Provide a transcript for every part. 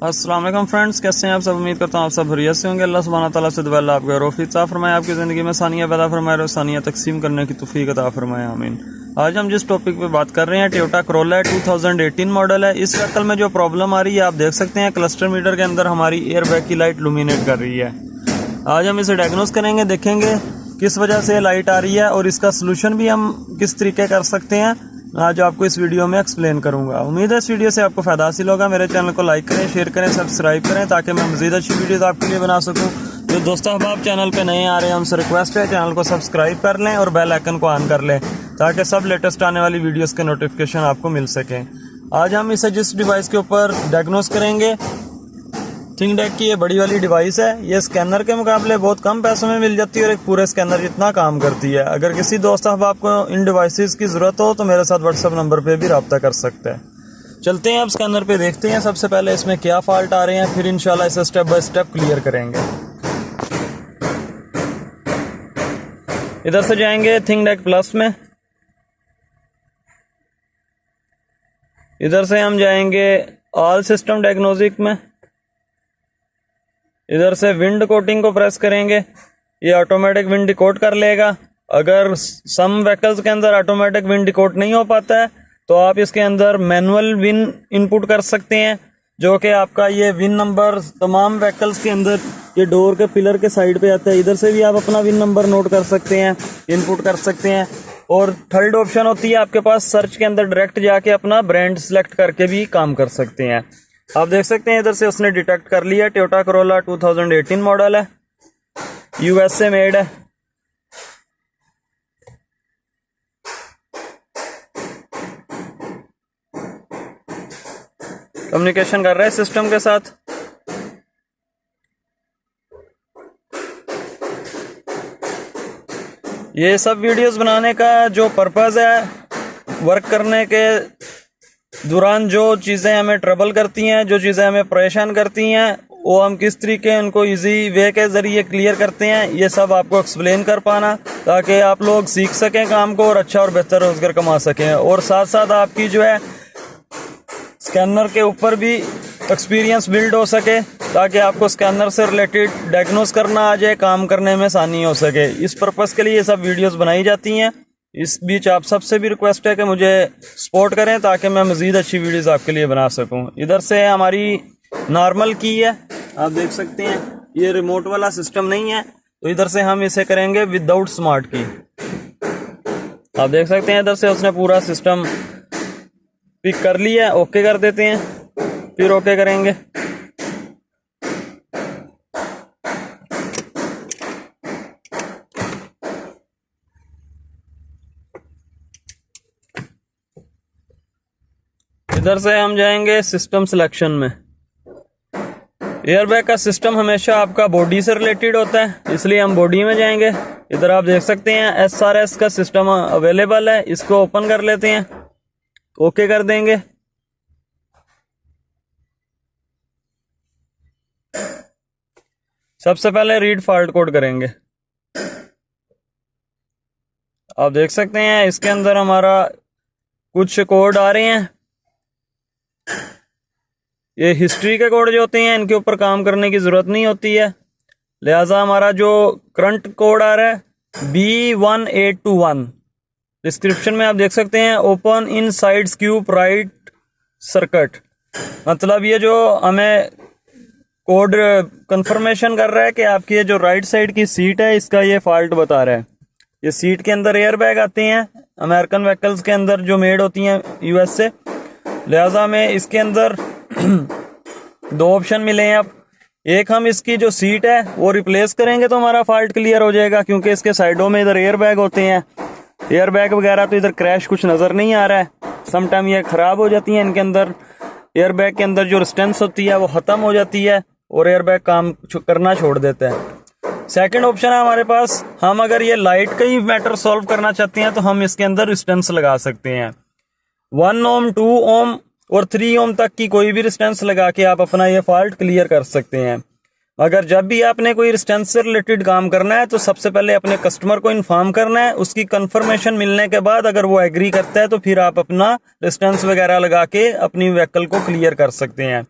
अस्सलाम वालेकुम फ्रेंड्स, कैसे हैं आप सब। उम्मीद करता हूँ आप सब बढ़िया से होंगे। अल्लाह सुब्हानहू तआला से दुआ आपके रोफी ता फरमाए, आपकी ज़िंदगी में सानिया पैदा फरमाए और सानिया तकसीम करने की तौफीक अता फरमाए, आमीन। आज हम जिस टॉपिक पे बात कर रहे हैं टोयोटा करोला है, 2018 मॉडल है। इस व्हीकल में जो प्रॉब्लम आ रही है आप देख सकते हैं, क्लस्टर मीटर के अंदर हमारी एयर बैग की लाइट लुमिनेट कर रही है। आज हम इसे डायग्नोस करेंगे, देखेंगे किस वजह से लाइट आ रही है और इसका सोल्यूशन भी हम किस तरीके कर सकते हैं, आज आपको इस वीडियो में एक्सप्लेन करूंगा। उम्मीद है इस वीडियो से आपको फायदा हासिल होगा। मेरे चैनल को लाइक करें, शेयर करें, सब्सक्राइब करें ताकि मैं मजीद अच्छी वीडियोस आपके लिए बना सकूं। जो दोस्तों आप चैनल पे नए आ रहे हैं उनसे रिक्वेस्ट है चैनल को सब्सक्राइब कर लें और बेल आइकन को ऑन कर लें ताकि सब लेटेस्ट आने वाली वीडियोस के नोटिफिकेशन आपको मिल सकें। आज हम इसे जिस डिवाइस के ऊपर डायग्नोस करेंगे, थिंकडेक की ये बड़ी वाली डिवाइस है। ये स्कैनर के मुकाबले बहुत कम पैसों में मिल जाती है और एक पूरे स्कैनर जितना काम करती है। अगर किसी दोस्त आपको इन डिवाइसेस की ज़रूरत हो तो मेरे साथ व्हाट्सएप नंबर पे भी रब्ता कर सकते हैं। चलते हैं अब स्कैनर पे, देखते हैं सबसे पहले इसमें क्या फॉल्ट आ रहे हैं, फिर इंशाल्लाह इसे स्टेप बाय स्टेप क्लियर करेंगे। इधर से जाएंगे थिंकडेक प्लस में, इधर से हम जाएंगे ऑल सिस्टम डायग्नोस्टिक में, इधर से विंड कोटिंग को प्रेस करेंगे, ये ऑटोमेटिक विंड डिकोड कर लेगा। अगर सम व्हीकल्स के अंदर ऑटोमेटिक विंड डिकोड नहीं हो पाता है तो आप इसके अंदर मैनुअल विन इनपुट कर सकते हैं, जो कि आपका ये विन नंबर तमाम व्हीकल्स के अंदर ये डोर के पिलर के साइड पे आता है। इधर से भी आप अपना विन नंबर नोट कर सकते हैं, इनपुट कर सकते हैं। और थर्ड ऑप्शन होती है आपके पास सर्च के अंदर डायरेक्ट जाके अपना ब्रांड सेलेक्ट करके भी काम कर सकते हैं। आप देख सकते हैं इधर से उसने डिटेक्ट कर लिया। टोयोटा करोला 2018 मॉडल है, यूएसए मेड है। कम्युनिकेशन कर रहा है सिस्टम के साथ। ये सब वीडियोस बनाने का जो पर्पस है, वर्क करने के दौरान जो चीज़ें हमें ट्रबल करती हैं, जो चीज़ें हमें परेशान करती हैं, वो हम किस तरीके उनको इजी वे के ज़रिए क्लियर करते हैं, ये सब आपको एक्सप्लेन कर पाना ताकि आप लोग सीख सकें काम को और अच्छा और बेहतर रोजगार कमा सकें। और साथ साथ आपकी जो है स्कैनर के ऊपर भी एक्सपीरियंस बिल्ड हो सके ताकि आपको स्कैनर से रिलेटेड डायग्नोस करना आ जाए, काम करने में आसानी हो सके। इस पर्पस के लिए ये सब वीडियोस बनाई जाती हैं। इस बीच आप सबसे भी रिक्वेस्ट है कि मुझे सपोर्ट करें ताकि मैं मज़ीद अच्छी वीडियोस आपके लिए बना सकूं। इधर से हमारी नॉर्मल की है, आप देख सकते हैं ये रिमोट वाला सिस्टम नहीं है, तो इधर से हम इसे करेंगे विदाउट स्मार्ट की। आप देख सकते हैं इधर से उसने पूरा सिस्टम पिक कर लिया। ओके कर देते हैं, फिर ओके करेंगे। इधर से हम जाएंगे सिस्टम सिलेक्शन में। एयरबैग का सिस्टम हमेशा आपका बॉडी से रिलेटेड होता है, इसलिए हम बॉडी में जाएंगे। इधर आप देख सकते हैं एसआरएस का सिस्टम अवेलेबल है, इसको ओपन कर लेते हैं, ओके कर देंगे। सबसे पहले रीड फॉल्ट कोड करेंगे। आप देख सकते हैं इसके अंदर हमारा कुछ कोड आ रहे हैं। ये हिस्ट्री के कोड जो होते हैं इनके ऊपर काम करने की ज़रूरत नहीं होती है, लिहाजा हमारा जो करंट कोड आ रहा है B1821। डिस्क्रिप्शन में आप देख सकते हैं open in side cube right circuit, मतलब ये जो हमें कोड कंफर्मेशन कर रहा है कि आपकी ये जो राइट साइड की सीट है इसका ये फॉल्ट बता रहा है। ये सीट के अंदर एयर बैग आते हैं अमेरिकन व्हीकल्स के अंदर जो मेड होती हैं यूएस से, लिहाजा हमें इसके अंदर दो ऑप्शन मिले हैं। अब एक हम इसकी जो सीट है वो रिप्लेस करेंगे तो हमारा फॉल्ट क्लियर हो जाएगा, क्योंकि इसके साइडों में इधर एयर बैग होते हैं। एयर बैग वगैरह तो इधर क्रैश कुछ नज़र नहीं आ रहा है, समटाइम ये ख़राब हो जाती हैं। इनके अंदर एयर बैग के अंदर जो रेजिस्टेंस होती है वो ख़त्म हो जाती है और एयर बैग काम करना छोड़ देता है। सेकंड ऑप्शन है हमारे पास, हम अगर ये लाइट का ही मैटर सॉल्व करना चाहते हैं तो हम इसके अंदर रेजिस्टेंस लगा सकते हैं। 1 ओम 2 ओम और 3 ओम तक की कोई भी रेजिस्टेंस लगा के आप अपना ये फॉल्ट क्लियर कर सकते हैं। अगर जब भी आपने कोई डिस्टेंस से रिलेटेड काम करना है तो सबसे पहले अपने कस्टमर को इन्फॉर्म करना है। उसकी कंफर्मेशन मिलने के बाद अगर वो एग्री करता है तो फिर आप अपना डिस्टेंस वगैरह लगा के अपनी व्हीकल को क्लियर कर सकते हैं।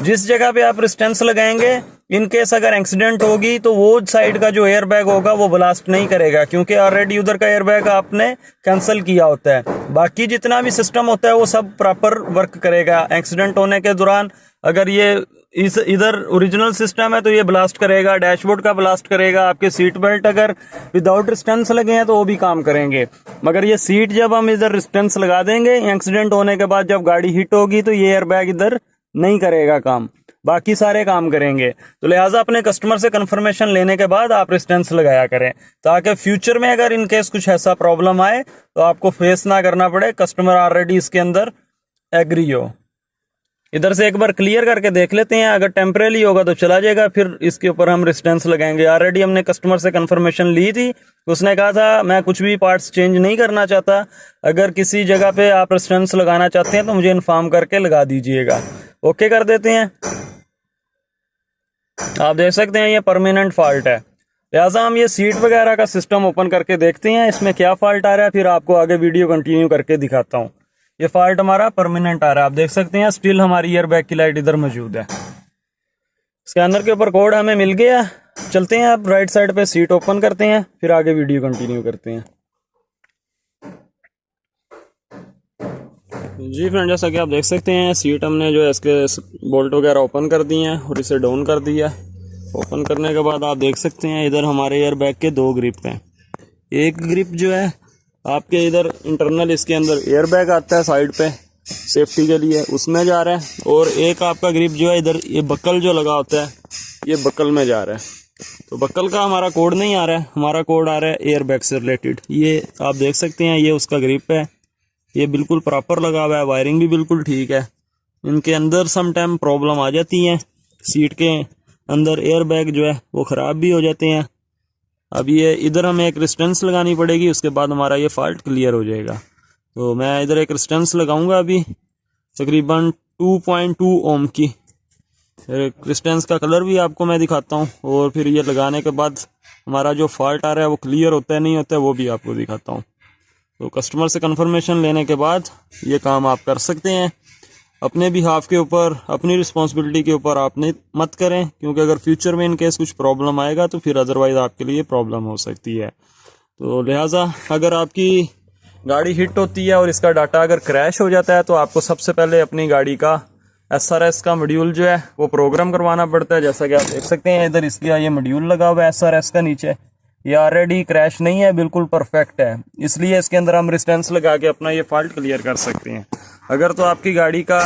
जिस जगह पे आप डिस्टेंस लगाएंगे, इन केस अगर एक्सीडेंट होगी तो वो साइड का जो एयर बैग होगा वो ब्लास्ट नहीं करेगा, क्योंकि ऑलरेडी उधर का एयर बैग आपने कैंसिल किया होता है। बाकी जितना भी सिस्टम होता है वो सब प्रॉपर वर्क करेगा। एक्सीडेंट होने के दौरान अगर ये इधर ओरिजिनल सिस्टम है तो ये ब्लास्ट करेगा, डैशबोर्ड का ब्लास्ट करेगा। आपके सीट बेल्ट अगर विदाउट रिस्टेंस लगे हैं तो वो भी काम करेंगे, मगर ये सीट जब हम इधर रिस्टेंस लगा देंगे, एक्सीडेंट होने के बाद जब गाड़ी हिट होगी तो ये एयर बैग इधर नहीं करेगा काम, बाकी सारे काम करेंगे। तो लिहाजा अपने कस्टमर से कंफर्मेशन लेने के बाद आप रिस्टेंस लगाया करें, ताकि फ्यूचर में अगर इनकेस कुछ ऐसा प्रॉब्लम आए तो आपको फेस ना करना पड़े, कस्टमर ऑलरेडी इसके अंदर एग्री हो। इधर से एक बार क्लियर करके देख लेते हैं, अगर टेम्परेरी होगा तो चला जाएगा, फिर इसके ऊपर हम रिस्टेंस लगाएंगे। ऑलरेडी हमने कस्टमर से कंफर्मेशन ली थी, उसने कहा था मैं कुछ भी पार्ट्स चेंज नहीं करना चाहता, अगर किसी जगह पे आप रिस्टेंस लगाना चाहते हैं तो मुझे इन्फॉर्म करके लगा दीजिएगा। ओके कर देते हैं। आप देख सकते हैं ये परमानेंट फॉल्ट है, लिहाजा हम ये सीट वगैरह का सिस्टम ओपन करके देखते हैं इसमें क्या फॉल्ट आ रहा है, फिर आपको आगे वीडियो कंटिन्यू करके दिखाता हूँ। ये फॉल्ट हमारा परमानेंट आ रहा है, आप देख सकते हैं स्टिल हमारी एयर बैग की लाइट इधर मौजूद है। स्कैनर के ऊपर कोड हमें मिल गया। चलते हैं आप राइट साइड पे सीट ओपन करते हैं, फिर आगे वीडियो कंटिन्यू करते हैं। जी फ्रेंड, जैसा कि आप देख सकते हैं सीट हमने जो है इसके बोल्ट वगैरह ओपन कर दिए हैं और इसे डाउन कर दिया। ओपन करने के बाद आप देख सकते हैं इधर हमारे एयर बैग के 2 ग्रिप हैं। एक ग्रिप जो है आपके इधर इंटरनल इसके अंदर एयर बैग आता है साइड पे सेफ्टी के लिए, उसमें जा रहा है, और एक आपका ग्रिप जो है इधर ये बक्कल जो लगा होता है ये बक्कल में जा रहा है। तो बक्कल का हमारा कोड नहीं आ रहा है, हमारा कोड आ रहा है एयर बैग से रिलेटेड। ये आप देख सकते हैं ये उसका ग्रिप है, ये बिल्कुल प्रॉपर लगा हुआ है, वायरिंग भी बिल्कुल ठीक है। इनके अंदर सम टाइम प्रॉब्लम आ जाती है, सीट के अंदर एयर बैग जो है वो ख़राब भी हो जाते हैं। अब ये इधर हमें एक रेजिस्टेंस लगानी पड़ेगी, उसके बाद हमारा ये फॉल्ट क्लियर हो जाएगा। तो मैं इधर एक रेजिस्टेंस लगाऊंगा अभी तकरीबन 2.2 ओम की। रेजिस्टेंस का कलर भी आपको मैं दिखाता हूँ, और फिर ये लगाने के बाद हमारा जो फॉल्ट आ रहा है वो क्लियर होता है नहीं होता है वो भी आपको दिखाता हूँ। तो कस्टमर से कंफर्मेशन लेने के बाद ये काम आप कर सकते हैं। अपने भी हाफ के ऊपर, अपनी रिस्पॉन्सिबिलिटी के ऊपर आपने मत करें, क्योंकि अगर फ्यूचर में इनकेस कुछ प्रॉब्लम आएगा तो फिर अदरवाइज आपके लिए प्रॉब्लम हो सकती है। तो लिहाजा अगर आपकी गाड़ी हिट होती है और इसका डाटा अगर क्रैश हो जाता है तो आपको सबसे पहले अपनी गाड़ी का SRS का मॉड्यूल जो है वो प्रोग्राम करवाना पड़ता है। जैसा कि आप देख सकते हैं इधर इसका ये मॉड्यूल लगा हुआ है SRS का नीचे, ये ऑलरेडी क्रैश नहीं है, बिल्कुल परफेक्ट है, इसलिए इसके अंदर हम रेजिस्टेंस लगा के अपना ये फॉल्ट क्लियर कर सकते हैं। अगर तो आपकी गाड़ी का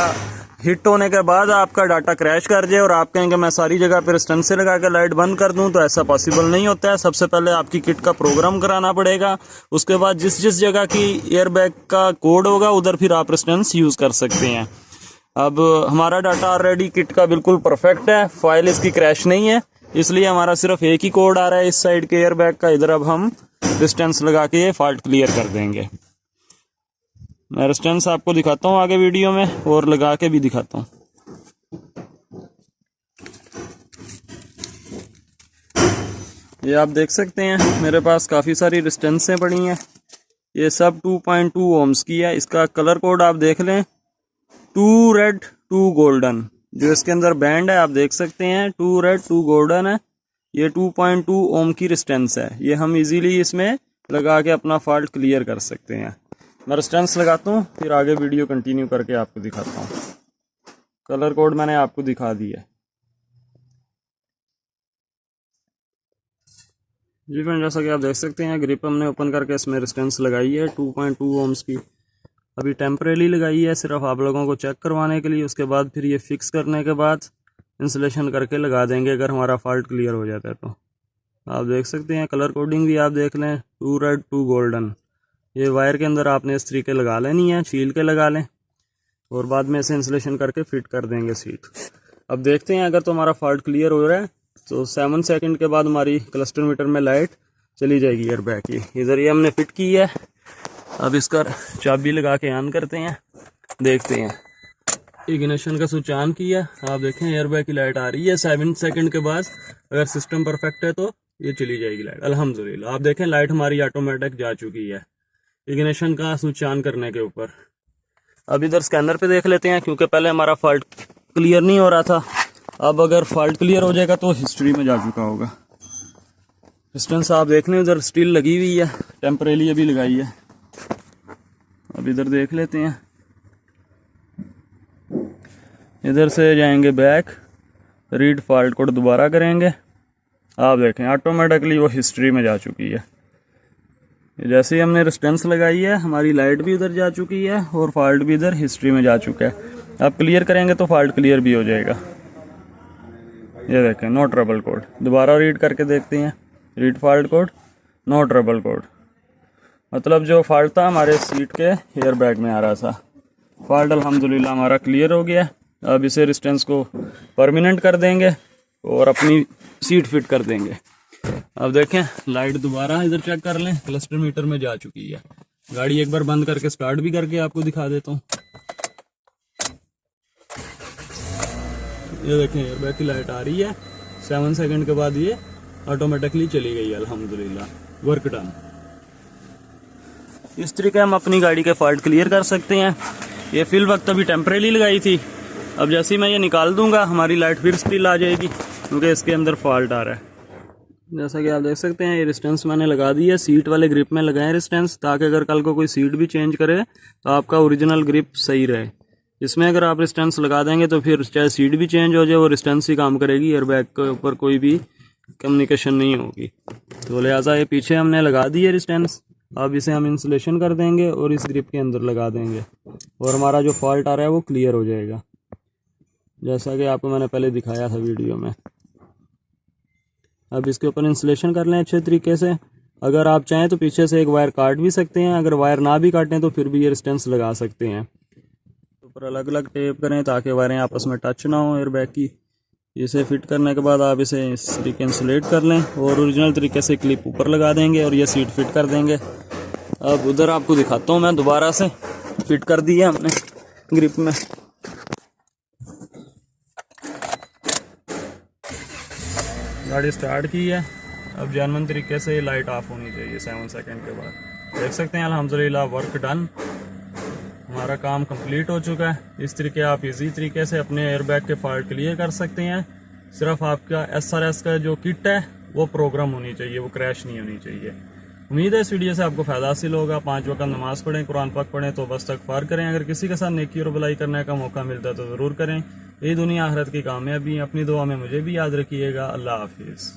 हिट होने के बाद आपका डाटा क्रैश कर जाए और आप कहेंगे मैं सारी जगह पर रेजिस्टेंस से लगा के लाइट बंद कर दूं, तो ऐसा पॉसिबल नहीं होता है। सबसे पहले आपकी किट का प्रोग्राम कराना पड़ेगा, उसके बाद जिस जिस जगह की एयर बैग का कोड होगा उधर फिर आप रेजिस्टेंस यूज़ कर सकते हैं। अब हमारा डाटा ऑलरेडी किट का बिल्कुल परफेक्ट है, फाइल इसकी क्रैश नहीं है, इसलिए हमारा सिर्फ एक ही कोड आ रहा है इस साइड के एयर बैग का। इधर अब हम रेजिस्टेंस लगा के ये फॉल्ट क्लियर कर देंगे। मैं रेजिस्टेंस आपको दिखाता हूँ आगे वीडियो में और लगा के भी दिखाता हूँ। ये आप देख सकते हैं मेरे पास काफ़ी सारी रेजिस्टेंसें पड़ी हैं, ये सब 2.2 ओम्स की है। इसका कलर कोड आप देख लें, 2 रेड 2 गोल्डन, जो इसके अंदर बैंड है आप देख सकते हैं 2 रेड 2 गोल्डन है। ये 2.2 ओम की रेजिस्टेंस है, ये हम इजीली इसमें लगा के अपना फॉल्ट क्लियर कर सकते हैं। मैं रेजिस्टेंस लगाता हूँ फिर आगे वीडियो कंटिन्यू करके आपको दिखाता हूँ। कलर कोड मैंने आपको दिखा दिया है। जी फ्रेंड, जैसा कि आप देख सकते हैं ग्रिप हमने ओपन करके इसमें रेजिस्टेंस लगाई है 2.2 ओम्स की। अभी टेम्परेरी लगाई है सिर्फ आप लोगों को चेक करवाने के लिए, उसके बाद फिर ये फिक्स करने के बाद इंस्टॉलेशन करके लगा देंगे अगर हमारा फॉल्ट क्लियर हो जाता है तो। आप देख सकते हैं कलर कोडिंग भी आप देख लें 2 रेड 2 गोल्डन। ये वायर के अंदर आपने इस तरीके लगा लेनी है, छील के लगा लें और बाद में इसे इंस्टॉलेशन करके फिट कर देंगे सीट। अब देखते हैं अगर तो हमारा फॉल्ट क्लियर हो रहा है तो 7 सेकंड के बाद हमारी क्लस्टर मीटर में लाइट चली जाएगी एयर बैग की। इधर ये हमने फिट की है, अब इसका चाबी लगा के ऑन करते हैं, देखते हैं। इग्निशन का स्विच ऑन किया, आप देखें एयरबैग की लाइट आ रही है। 7 सेकंड के बाद अगर सिस्टम परफेक्ट है तो ये चली जाएगी लाइट। अल्हम्दुलिल्लाह आप देखें लाइट हमारी ऑटोमेटिक जा चुकी है इग्निशन का स्विच ऑन करने के ऊपर। अब इधर स्कैनर पे देख लेते हैं, क्योंकि पहले हमारा फॉल्ट क्लियर नहीं हो रहा था। अब अगर फॉल्ट क्लियर हो जाएगा तो हिस्ट्री में जा चुका होगा। डिस्टेंस आप देख लें, उधर स्टील लगी हुई है, टेम्परेली अभी लगाई है। अब इधर देख लेते हैं, इधर से जाएंगे बैक, रीड फॉल्ट कोड दोबारा करेंगे। आप देखें ऑटोमेटिकली वो हिस्ट्री में जा चुकी है। जैसे ही हमने रेजिस्टेंस लगाई है हमारी लाइट भी उधर जा चुकी है और फॉल्ट भी इधर हिस्ट्री में जा चुका है। अब क्लियर करेंगे तो फॉल्ट क्लियर भी हो जाएगा। ये देखें नो ट्रबल कोड, दोबारा रीड करके देखते हैं, read fault code, no trouble code, मतलब जो फॉल्ट था हमारे सीट के एयर बैग में आ रहा था। फॉल्ट अल्हम्दुलिल्लाह हमारा क्लियर हो गया। अब इसे रेजिस्टेंस को परमानेंट कर देंगे और अपनी सीट फिट कर देंगे। अब देखें लाइट दोबारा इधर चेक कर लें, क्लस्टर मीटर में जा चुकी है। गाड़ी एक बार बंद करके स्टार्ट भी करके आपको दिखा देता हूँ। ये देखें एयरबैग की लाइट आ रही है। 7 सेकंड के बाद ये ऑटोमेटिकली चली गई है। अल्हम्दुलिल्लाह वर्क डन। इस तरीके हम अपनी गाड़ी के फॉल्ट क्लियर कर सकते हैं। ये फिल वक्त अभी टेम्परेली लगाई थी, अब जैसे ही मैं ये निकाल दूंगा हमारी लाइट फिर स्टिल आ जाएगी, क्योंकि इसके अंदर फॉल्ट आ रहा है। जैसा कि आप देख सकते हैं ये रेजिस्टेंस मैंने लगा दी है। सीट वाले ग्रिप में लगाएं रेजिस्टेंस, ताकि अगर कल को कोई सीट भी चेंज करे तो आपका ओरिजिनल ग्रिप सही रहे। इसमें अगर आप रेजिस्टेंस लगा देंगे तो फिर चाहे सीट भी चेंज हो जाए वो रेजिस्टेंस ही काम करेगी, एयरबैग के ऊपर कोई भी कम्युनिकेशन नहीं होगी। तो लिहाजा ये पीछे हमने लगा दी है रेजिस्टेंस। अब इसे हम इंसुलेशन कर देंगे और इस ग्रिप के अंदर लगा देंगे और हमारा जो फॉल्ट आ रहा है वो क्लियर हो जाएगा, जैसा कि आपको मैंने पहले दिखाया था वीडियो में। अब इसके ऊपर इंसुलेशन कर लें अच्छे तरीके से। अगर आप चाहें तो पीछे से एक वायर काट भी सकते हैं, अगर वायर ना भी काटें तो फिर भी ये रेजिस्टेंस लगा सकते हैं। ऊपर अलग अलग टेप करें ताकि वायरें आपस में टच ना हो एयरबैग की। इसे फिट करने के बाद आप इसे इस तरीके इंसुलेट कर लें और ओरिजिनल तरीके से क्लिप ऊपर लगा देंगे और ये सीट फिट कर देंगे। अब उधर आपको दिखाता हूँ मैं, दोबारा से फिट कर दी है हमने ग्रिप में। गाड़ी स्टार्ट की है, अब जेन्युइन तरीके से लाइट ऑफ होनी चाहिए 7 सेकंड के बाद। देख सकते हैं अल्हम्दुलिल्लाह वर्क डन, हमारा काम कंप्लीट हो चुका है। इस तरीके आप इजी तरीके से अपने एयरबैग के फॉल्ट क्लियर कर सकते हैं। सिर्फ आपका SRS का जो किट है वो प्रोग्राम होनी चाहिए, वो क्रैश नहीं होनी चाहिए। उम्मीद है इस वीडियो से आपको फ़ायदा हासिल होगा। 5 वक्त नमाज पढ़ें, कुरान पाक पढ़ें, तो बस इस्तग़फ़ार करें। अगर किसी के साथ नेकी और भलाई करने का मौका मिलता है तो ज़रूर करें। ये दुनिया आखिरत की कामयाबी। अपनी दुआ में मुझे भी याद रखिएगा। अल्लाह हाफिज़।